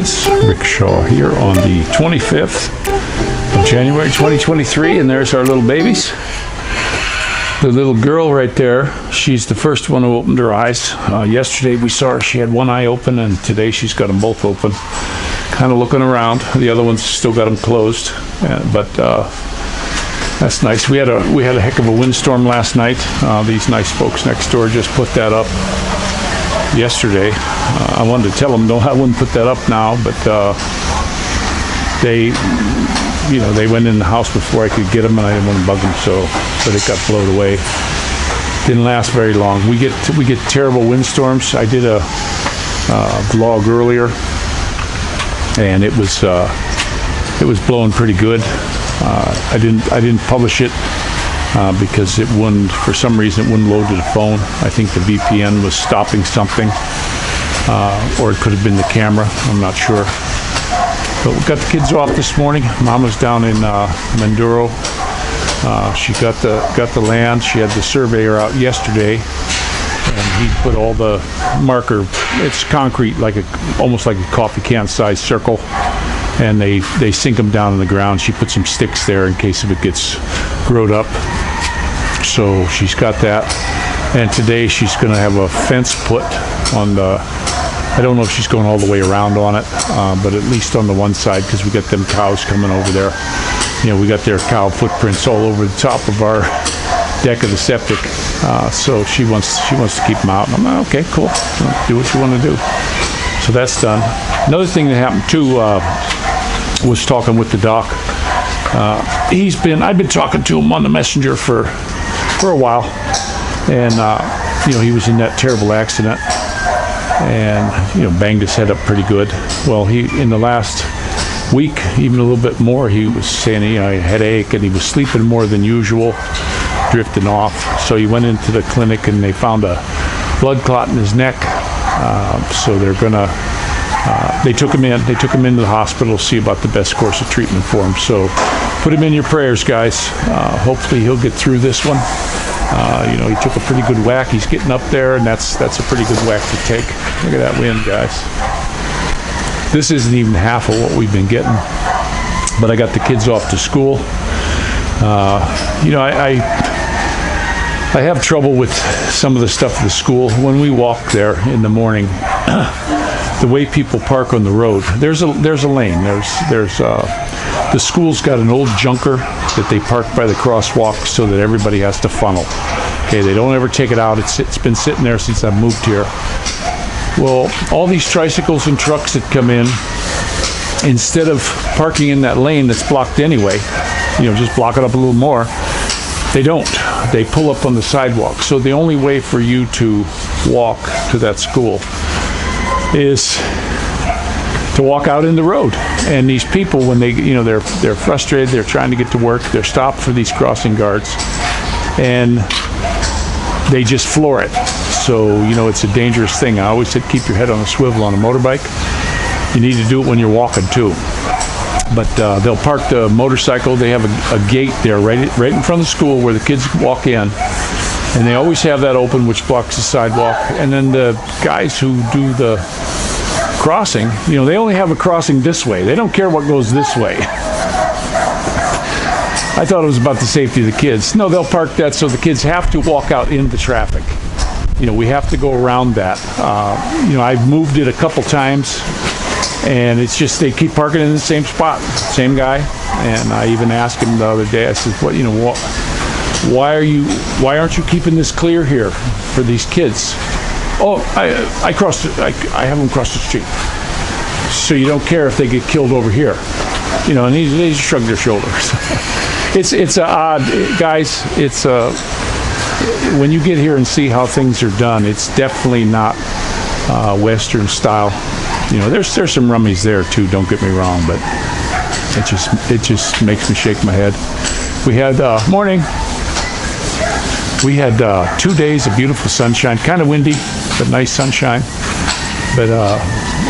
guys, Rick Shaw here on the 25th of January 2023, and there's our little babies. The little girl right there, she's the first one who opened her eyes. Yesterday we saw her, she had one eye open, and today she's got them both open. Kind of looking around. The other one's still got them closed, but that's nice. We had a heck of a windstorm last night. These nice folks next door just put that up yesterday. I wanted to tell them no, I wouldn't put that up now, but they went in the house before I could get them, and I didn't want to bug them, so it got blown away. Didn't last very long. We get terrible windstorms. I did a vlog earlier, and it was blowing pretty good. I didn't publish it because it wouldn't, for some reason, it wouldn't load to the phone. I think the VPN was stopping something, or it could have been the camera. I'm not sure. But we got the kids off this morning. Mama's down in Manduro. She got the land. She had the surveyor out yesterday, and he put all the marker. It's concrete, almost like a coffee can size circle, and they sink them down in the ground. She put some sticks there in case if it gets growed up. So she's got that, and today she's going to have a fence put on the. I don't know if she's going all the way around on it, but at least on the one side, because we got them cows coming over there. We got their cow footprints all over the top of our deck of the septic. So she wants to keep them out. And I'm like, okay, cool. Do what you want to do. So that's done. Another thing that happened too was talking with the doc. I've been talking to him on the messenger for a while, and he was in that terrible accident, and banged his head up pretty good. Well, in the last week, even a little bit more, he was saying he had a headache, and he was sleeping more than usual, drifting off. So he went into the clinic, and they found a blood clot in his neck. So they're gonna. They took him into the hospital to see about the best course of treatment for him. So put him in your prayers, guys. Hopefully he'll get through this one. He took a pretty good whack. He's getting up there, and that's a pretty good whack to take. Look at that wind, guys. This isn't even half of what we've been getting. But I got the kids off to school. I have trouble with some of the stuff at the school. When we walk there in the morning, the way people park on the road, there's a lane. The school's got an old junker that they park by the crosswalk so that everybody has to funnel. Okay, they don't ever take it out. It's been sitting there since I moved here. Well, all these tricycles and trucks that come in, instead of parking in that lane that's blocked anyway, just block it up a little more, they don't. They pull up on the sidewalk. So the only way for you to walk to that school is to walk out in the road. And these people, when they're frustrated, they're trying to get to work, they're stopped for these crossing guards, and they just floor it. So it's a dangerous thing. I always said keep your head on a swivel on a motorbike. You need to do it when you're walking too. But they'll park the motorcycle. They have a gate there right in front of the school where the kids walk in, and they always have that open, which blocks the sidewalk. And then the guys who do the crossing, they only have a crossing this way. They don't care what goes this way. I thought it was about the safety of the kids. No, they'll park that so the kids have to walk out in the traffic. We have to go around that. I've moved it a couple times, and it's just they keep parking in the same spot, same guy. And I even asked him the other day, I said, why aren't you keeping this clear here for these kids? Oh, I have them cross the street. So you don't care if they get killed over here. And they just shrug their shoulders. It's odd, guys. When you get here and see how things are done, it's definitely not Western style. There's some rummies there too. Don't get me wrong, but it just makes me shake my head. We had morning. We had 2 days of beautiful sunshine, kind of windy, but nice sunshine. But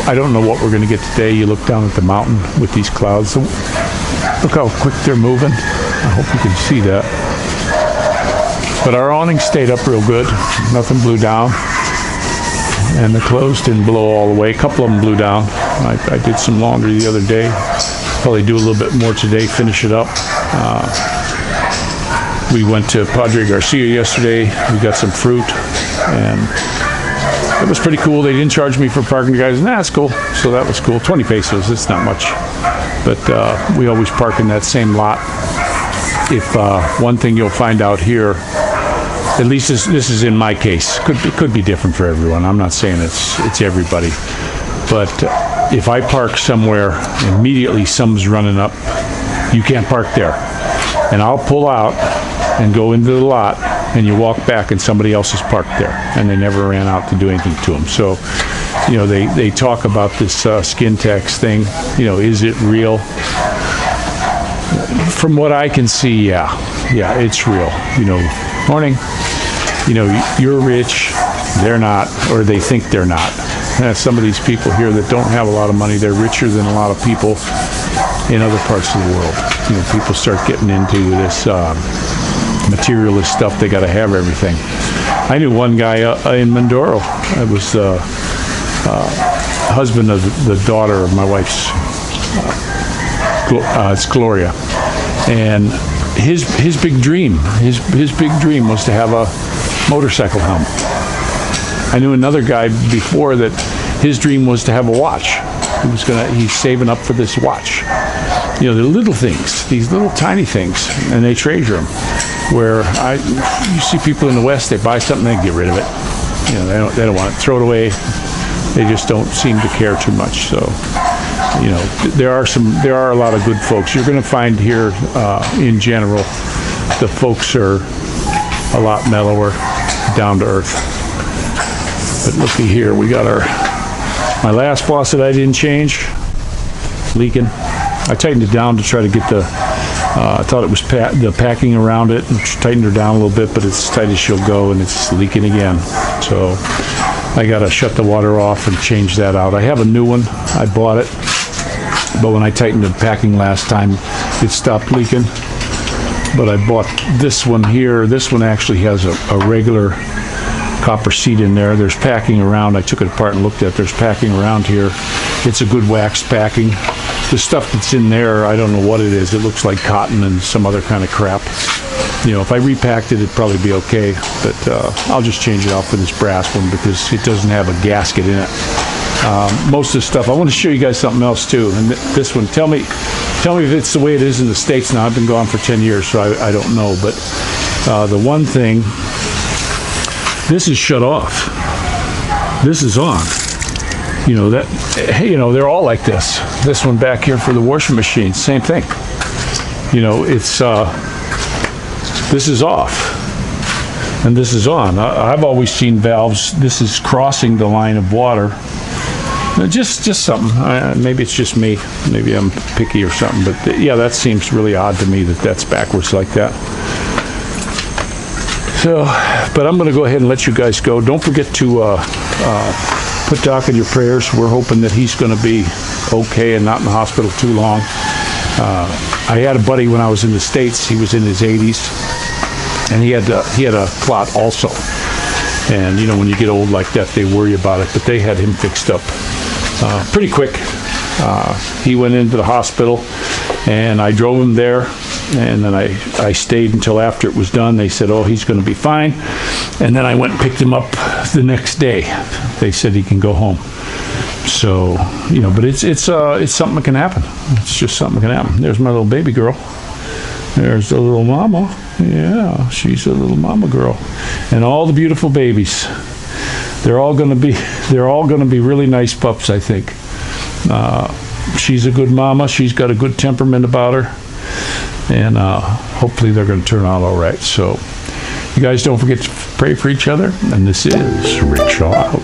I don't know what we're going to get today. You look down at the mountain with these clouds. Look how quick they're moving. I hope you can see that. But our awning stayed up real good. Nothing blew down. And the clothes didn't blow all the way. A couple of them blew down. I did some laundry the other day. Probably do a little bit more today, finish it up. We went to Padre Garcia yesterday. We got some fruit, and it was pretty cool. They didn't charge me for parking, guys. Nah, that's cool. So that was cool. 20 pesos, it's not much. But we always park in that same lot. If one thing you'll find out here, at least this is in my case, could be different for everyone. I'm not saying it's everybody. But if I park somewhere, immediately someone's running up, you can't park there. And I'll pull out and go into the lot, and you walk back and somebody else is parked there, and they never ran out to do anything to them. So, you know, they talk about this skin tax thing. You know, is it real? From what I can see, yeah, it's real. You know, morning. You know, you're rich, they're not, or they think they're not. Some of these people here that don't have a lot of money, they're richer than a lot of people in other parts of the world. You know, people start getting into this materialist stuff. They got to have everything. I knew one guy in Mindoro. I was the husband of the daughter of my wife's. It's Gloria, and his big dream, his big dream was to have a motorcycle helmet. I knew another guy before that his dream was to have a watch. He's saving up for this watch. You know, the little things, these little tiny things, and they treasure them. Where you see people in the West, they buy something, they get rid of it. You know, they don't want it, throw it away. They just don't seem to care too much. So, you know, there are a lot of good folks. You're going to find here, in general, the folks are a lot mellower, down to earth. But looky here, we got my last faucet I didn't change, leaking. I tightened it down to try to get I thought it was the packing around it, and tightened her down a little bit, but it's tight as she'll go, and it's leaking again. So I got to shut the water off and change that out. I have a new one. I bought it, but when I tightened the packing last time, it stopped leaking. But I bought this one here. This one actually has a regular copper seat in there. There's packing around. I took it apart and looked at it. There's packing around here. It's a good wax packing. The stuff that's in there, I don't know what it is. It looks like cotton and some other kind of crap. You know, if I repacked it, it'd probably be okay. But I'll just change it out for this brass one because it doesn't have a gasket in it. Most of the stuff, I want to show you guys something else too. And this one, tell me if it's the way it is in the States now. I've been gone for 10 years, so I don't know. But the one thing, this is shut off. This is on. You know, they're all like this. This one back here for the washing machine, same thing. You know, it's, this is off and this is on. I've always seen valves, this is crossing the line of water. Just something, maybe it's just me, maybe I'm picky or something, but yeah, that seems really odd to me that that's backwards like that. So, but I'm going to go ahead and let you guys go. Don't forget to put Doc in your prayers. We're hoping that he's going to be okay and not in the hospital too long. I had a buddy when I was in the States. He was in his 80s, and he had a clot also. And you know, when you get old like that, they worry about it. But they had him fixed up pretty quick. He went into the hospital, and I drove him there. And then I stayed until after it was done. They said, oh, he's going to be fine. And then I went and picked him up the next day. They said he can go home. So, you know, but it's something that can happen. It's just something that can happen. There's my little baby girl. There's the little mama. Yeah, she's a little mama girl. And all the beautiful babies. They're all going to be really nice pups, I think. She's a good mama. She's got a good temperament about her. And hopefully they're going to turn out all right. So you guys don't forget to pray for each other. And this is Rickshaw out.